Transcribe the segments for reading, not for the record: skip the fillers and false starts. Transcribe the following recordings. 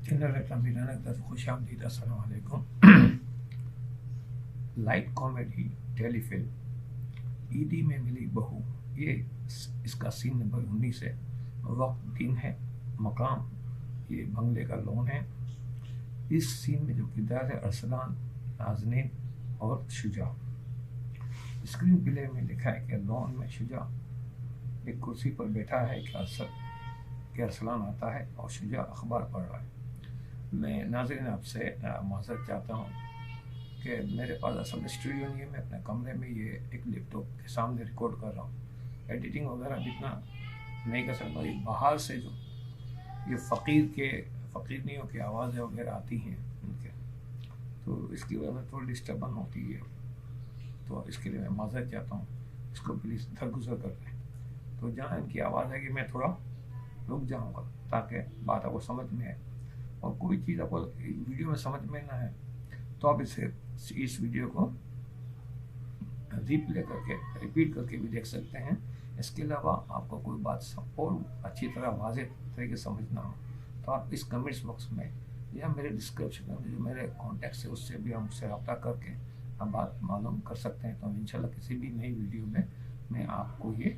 General तमीराना खुश आमदीद अस्सलाम वालेकुम। लाइट कॉमेडी टेलीफिल्म ईदी में मिली बहू, ये इसका सीन नंबर 19 है। वक्त दिन है, मकाम ये बंगले का लॉन है। इस सीन में जो किरदार है अरसलान, नाज़नीन और शुजा। स्क्रीन प्ले में लिखा है कि लॉन में शुजा एक कुर्सी पर बैठा है कि अरसलान आता है और शुजा अखबार पढ़ रहा है। मैं नाज़रीन आपसे माज़रत चाहता हूँ कि मेरे पास असल स्टूडियो नहीं है। मैं अपने कमरे में ये एक लैपटॉप के सामने रिकॉर्ड कर रहा हूँ। एडिटिंग वगैरह भी इतना नहीं कर सकता। ये बाहर से जो ये फ़कीरनियों की आवाज़ें वगैरह आती हैं उनके, तो इसकी वजह से थोड़ी डिस्टर्बन होती है। तो इसके लिए मैं माज़रत चाहता हूँ, इसको प्लीज़ दरगुजर कर दें। तो जहाँ इनकी आवाज़ है कि मैं थोड़ा रुक जाऊँगा ताकि बात आपको समझ में आए। और कोई चीज़ आपको वीडियो में समझ में ना है तो आप इस वीडियो को रिप्ले करके रिपीट करके भी देख सकते हैं। इसके अलावा आपको कोई बात और अच्छी तरह वाज़ेह तरीके से समझना हो तो आप इस कमेंट्स बॉक्स में या मेरे डिस्क्रिप्शन में जो मेरे कॉन्टैक्ट है उससे भी हमसे रब्ता करके हम बात मालूम कर सकते हैं। तो इंशाल्लाह किसी भी नई वीडियो में मैं आपको ये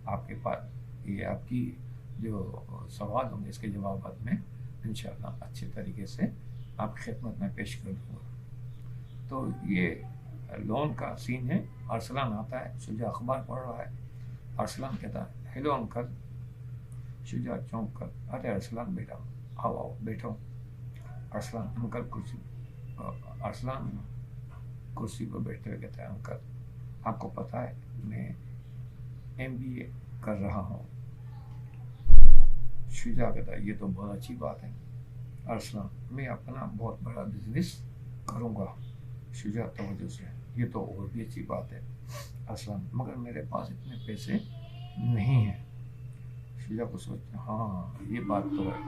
आपके पास ये आपकी जो सवाल होंगे इसके जवाब में इंशाल्लाह अच्छे तरीके से आपकी खिदमत में पेश कर दूँगा। तो ये लोन का सीन है। अरसलान आता है, शुजा अखबार पढ़ रहा है। अरसलान कहता है हेलो अंकल। शुजा चौंक कर अरे अरसलान बेटा आओ आओ बैठो। अरसलान कुर्सी पर बैठते हुए कहता है अंकल आपको पता है मैं MBA कर रहा हूँ। शुजा कहता है ये तो बहुत अच्छी बात है अरसलान, मैं अपना बहुत बड़ा बिजनेस करूँगा। शुजा तवज्जो से ये तो और भी अच्छी बात है अरसलान, मगर मेरे पास इतने पैसे नहीं हैं। शुजा को सोचता हाँ ये बात तो है,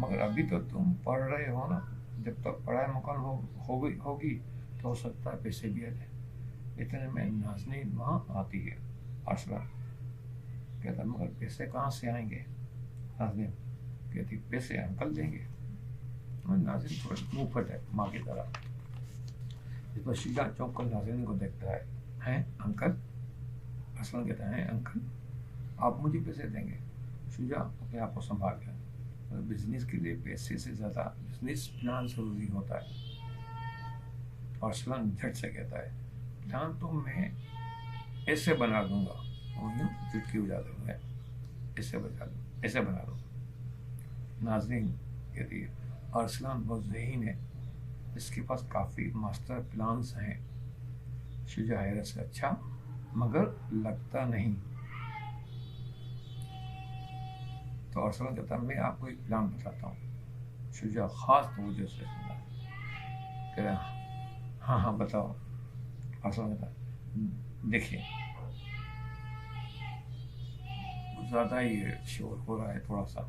मगर अभी तो तुम पढ़ रहे हो ना, जब तक पढ़ाई मुकम्मल होगी तो हो सकता है पैसे भी आ जाए। इतने में नाज़नीन वहाँ आती है। अरसलान कहता मगर पैसे कहाँ से आएंगे? नाज़नीन कहती पैसे अंकल देंगे। नाज़नीन थोड़ा मुँह फट है माँ की तरह। इस पर शुजा चौंक कर नाज़नीन को देखता है। हैं अंकल? अरसलान कहता है अंकल आप मुझे पैसे देंगे? शुजा अपने आप को संभाल गया। बिजनेस के लिए पैसे से ज़्यादा बिजनेस प्लान ज़रूरी होता है। अरसलान झट से कहता है प्लान तो मैं ऐसे बना दूंगा, और यूँ चुटकी बजा दूंगा, ऐसे बना दूंगा। नाज़नीन कहती है अरसलान बहुत ज़हीन है, इसके पास काफ़ी मास्टर प्लान्स हैं। शुजा हैरत से अच्छा मगर लगता नहीं। तो अरसलान कहता मैं आपको एक प्लान बताता हूँ। शुजा ख़ास तवज्जो से सुना, कह रहा हाँ बताओ। अरसलान कहता देखिए ज़्यादा ही शोर हो रहा है, थोड़ा सा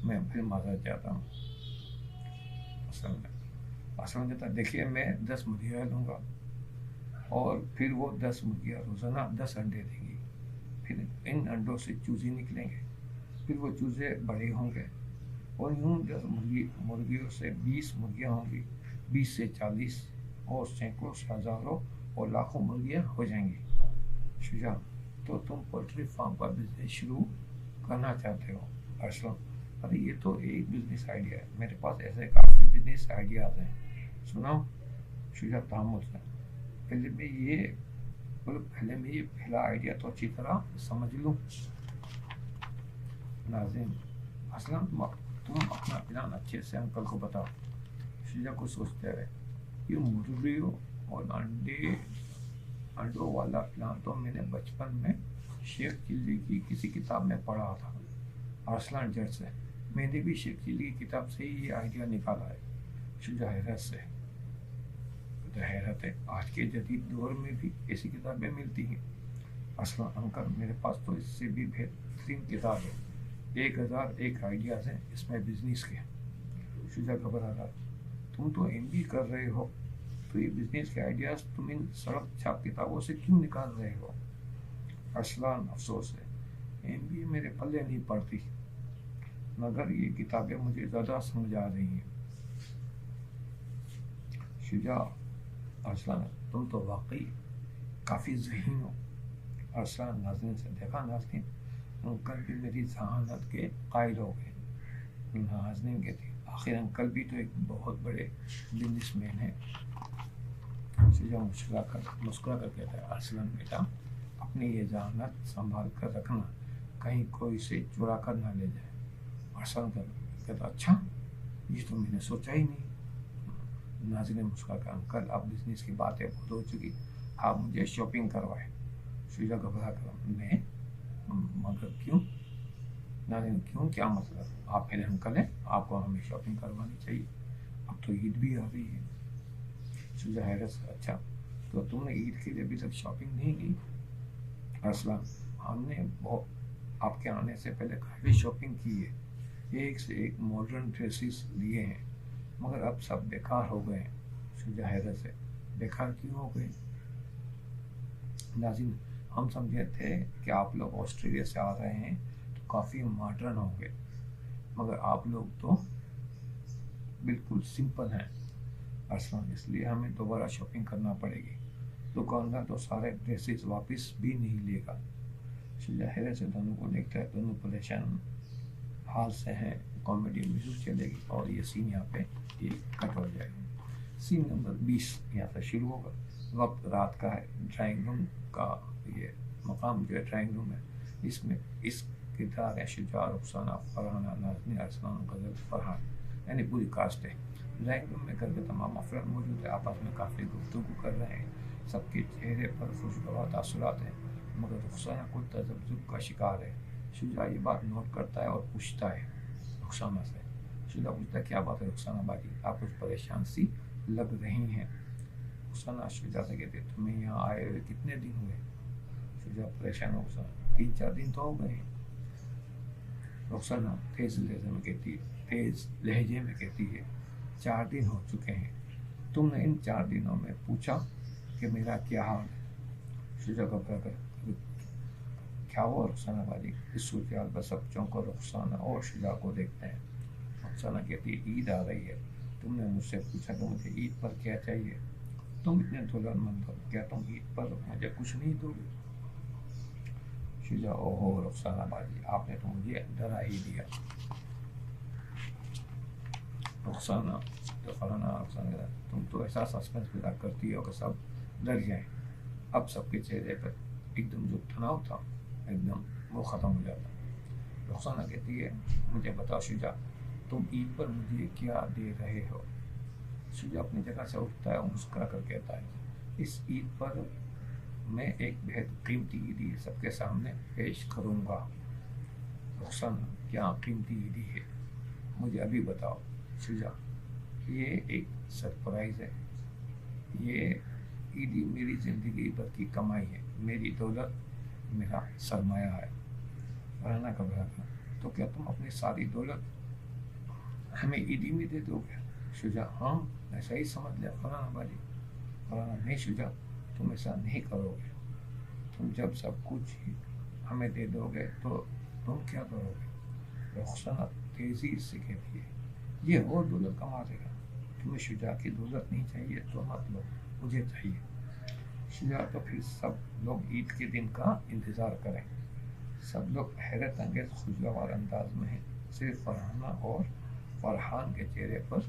मैं फिर माज़रत चाहता हूँ। अरसलान कहता देखिए मैं 10 मुर्गियाँ लूँगा और फिर वो 10 मुर्गियाँ रोज़ाना 10 अंडे देंगी। फिर इन अंडों से चूजे निकलेंगे, फिर वो चूजे बड़े होंगे और यूँ 10 मुर्गियों से 20 मुर्गियाँ होंगी, 20 से 40 और सैकड़ों से हज़ारों और लाखों मुर्गियाँ हो जाएंगी। शुजा तो तुम पोल्ट्री फार्म का बिजनेस शुरू करना चाहते हो? अरसलान अरे ये तो एक बिजनेस आइडिया है, मेरे पास ऐसे काफ़ी बिजनेस आइडियाज़ हैं, सुनाओ। शुजा तहम्मुल से पहले मैं ये पहला आइडिया तो अच्छी तरह समझ लूँ। नाज़नीन अरसलान तुम अपना प्लान अच्छे से अंकल को बताओ। शुजा को सोचते रहे ये मुर्गियों और अंडों वाला प्लान तो मैंने बचपन में शेख चिल्ली की किसी किताब में पढ़ा था। अरसलान जट से मैंने भी शेख चिल्ली की किताब से ही ये आइडिया निकाला है। शुजा हैरत से तो हैरत है आज के जदीद दौर में भी ऐसी किताबें मिलती हैं। अरसलान अंकल मेरे पास तो इससे भी बेहतरीन किताब है, 1001 आइडियाज़ हैं इसमें बिजनेस के। शुजा घबरा रहा तुम तो MBA कर रहे हो, तो ये बिजनेस के आइडियाज़ तुम इन सड़क छाप किताबों से क्यों निकाल रहे हो? अरसलान अफसोस है MBA मेरे पल्ले नहीं पड़ती। मगर ये किताबें मुझे ज़्यादा समझ आ रही हैं। शुजा अरसलान, तुम तो वाकई काफ़ी ज़हीन हो। अरसलान नाज़रीन से, देखा नाज़रीन, अंकल भी मेरी जहानत के कायल हो गए। नाज़रीन कहती, आखिर अंकल भी तो एक बहुत बड़े बिजनेसमैन है। शुजा मुस्कुरा कर कहता है, अरसलान बेटा, अपनी ये जहानत संभाल कर रखना, कहीं कोई से चुरा कर ना ले जाए। अरसलान कहता, अच्छा, ये तो मैंने सोचा ही नहीं। नाज़रीन मुस्कुरा कर, अंकल अब बिजनेस की बातें बहुत हो चुकी, आप मुझे शॉपिंग करवाए। शुजा घबरा कर, मैं? मगर क्यों? नाज़रीन, क्यों, क्या मतलब? आप मेरे अंकल हैं, आपको हमें शॉपिंग करवानी चाहिए, अब तो ईद भी आ रही है। शुजा हैरत से, अच्छा, तो तुमने ईद के लिए अभी तक शॉपिंग नहीं की? अरसलान, हमने बहुत आपके आने से पहले काफ़ी शॉपिंग की है, एक से एक मॉडर्न ड्रेसेस लिए हैं, मगर अब सब बेकार हो गए हैं। शुजा हैरत से, बेकार क्यों हो गए? नाज़रीन, हम समझे थे कि आप लोग ऑस्ट्रेलिया से आ रहे हैं तो काफ़ी मॉडर्न होंगे, मगर आप लोग तो बिल्कुल सिंपल हैं। अरसलान, इसलिए हमें दोबारा शॉपिंग करना पड़ेगी, दुकानदार तो सारे ड्रेसेस वापस भी नहीं लेगा। शुजा हैरत से दोनों को देखता है, दोनों परेशान हाल से हैं। कॉमेडी म्यूजिक चलेगी और ये सीन यहाँ पे ये कट हो जाएगा। सीन नंबर 20 यहाँ से शुरू होगा। वक्त रात का है, ड्राइंग रूम का ये मकाम जो है ड्राइंग रूम है, इसमें इस किरदार है शुजा, रुखसाना, फरहाना, नाज़नीन, अरसलान, गज़ल, फरहान, यानी पूरी कास्ट है। ड्राइंग रूम में घर के तमाम अफराद मौजूद है, आपस में काफ़ी गुफ्तगू कर रहे हैं, सबके चेहरे पर खुशगवार तासुरात हैं, मगर रुखसाना कुछ तजब्जुब का शिकार है। शुजा ये बात नोट करता है और पूछता है रुखसाना से। शुजा पूछता है, क्या बात है रुखसाना बाजी, आप कुछ परेशान सी लग रही हैं। रुखसाना शुजा से कहते, तुम्हें यहाँ आए हुए कितने दिन हुए? शुजा परेशान हो, 3-4 दिन तो हो गए। रुखसाना तेज लहजे में कहती है, 4 दिन हो चुके हैं। तुमने इन 4 दिनों में पूछा कि मेरा क्या हाल है? शुजा घबरा कर, क्या हुआ रुखसाना बाजी? इस सूरत पर सब चौंकर रुखसाना और शुजा को देखते हैं। रुखसाना कहती है, ईद आ रही है, तुमने मुझसे पूछा कि मुझे ईद पर क्या चाहिए? तुम इतने दौलतमंद हो, क्या तुम ईद पर मुझे कुछ नहीं दोगे? शुजा, ओहो रुखसाना बाजी, आपने तो मुझे डरा ही दिया। रुखसाना तो फलाना, रुखसाना, तुम तो ऐसा सस्पेंस पैदा करती हो कि सब डर जाएं। अब सबके चेहरे पर एकदम जो तनाव था एकदम वो ख़त्म हो जाता। रुखसाना कहती है, मुझे बताओ शुजा, तुम ईद पर मुझे क्या दे रहे हो? शुजा अपनी जगह से उठता है और मुस्कुरा कर कहता है, इस ईद पर मैं एक बेहद कीमती ईदी सबके सामने पेश करूँगा। रुखसाना, क्या कीमती ईदी है, मुझे अभी बताओ। शुजा, ये एक सरप्राइज़ है, ये ईदी मेरी ज़िंदगी भर की कमाई है, मेरी दौलत मेरा सरमाया है। फरहाना घबरा कर, तो क्या तुम अपनी सारी दौलत हमें ईदी में दे दोगे? शुजा, हाँ, ऐसा ही समझ लिया फरहाना बाजी। फरहाना, नहीं शुजा, तुम ऐसा नहीं करोगे, तुम जब सब कुछ ही हमें दे दोगे तो तुम क्या करोगे? रुखसाना तेज़ी से कहती है, ये और दौलत कमा देगा, तुम्हें शुजा की दौलत नहीं चाहिए तो मत लो, मुझे चाहिए। शुजा, तो फिर सब लोग ईद के दिन का इंतज़ार करें। सब लोग हैरत अंगेज खुशगवार अंदाज में हैं, सिर्फ फरहाना और फरहान के चेहरे पर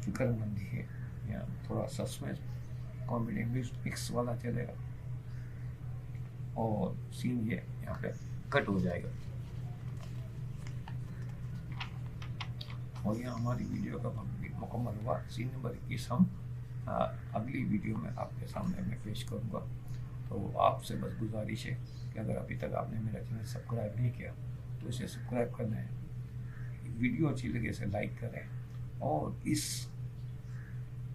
फिक्रमंदी है। यहाँ थोड़ा सस्पेंस कॉमेडी मिक्स वाला चलेगा और सीन ये यहाँ पे कट हो जाएगा। और यहाँ हमारी वीडियो का मुकम्मल हुआ। सीन नंबर 21 हम अगली वीडियो में आपके सामने मैं पेश करूँगा। तो आपसे बस गुजारिश है कि अगर अभी तक आपने मेरा चैनल सब्सक्राइब नहीं किया तो इसे सब्सक्राइब करना है, वीडियो अच्छी लगे इसे लाइक करें और इस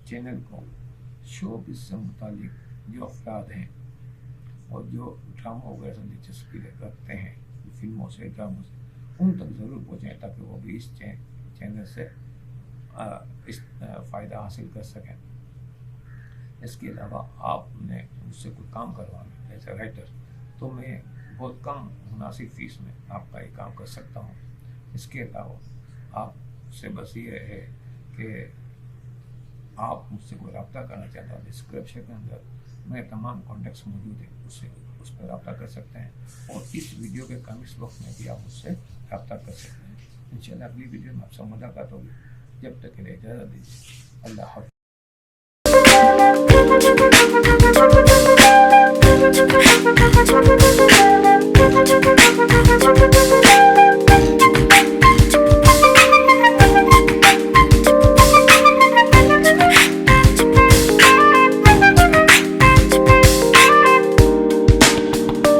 चैनल को शोबिज़ से मुतालिक जो अफराद हैं और जो ड्रामा वगैरह से दिलचस्पी रखते हैं, फिल्मों से, ड्रामों से, उन तक ज़रूर पहुँचाएँ ताकि वो भी इस चैनल से फ़ायदा हासिल कर सकें। इसके अलावा आपने मुझसे कोई काम करवाना है एज ए राइटर, तो मैं बहुत कम मुनासिब फ़ीस में आपका ये काम कर सकता हूँ। इसके अलावा आपसे बस ये है कि आप मुझसे कोई रब्ता करना चाहता है, डिस्क्रिप्शन के अंदर मेरे तमाम कॉन्टेक्ट्स मौजूद है, उससे उस पर रब्ता कर सकते हैं और इस वीडियो के कमेंट्स बॉक्स में भी आप मुझसे रब्ता कर सकते हैं। इंशाल्लाह अगली वीडियो में आपसे मुलाकात होगी। जब तक के लिए इजाज़त दीजिए। अल्लाह हाफ़िज़।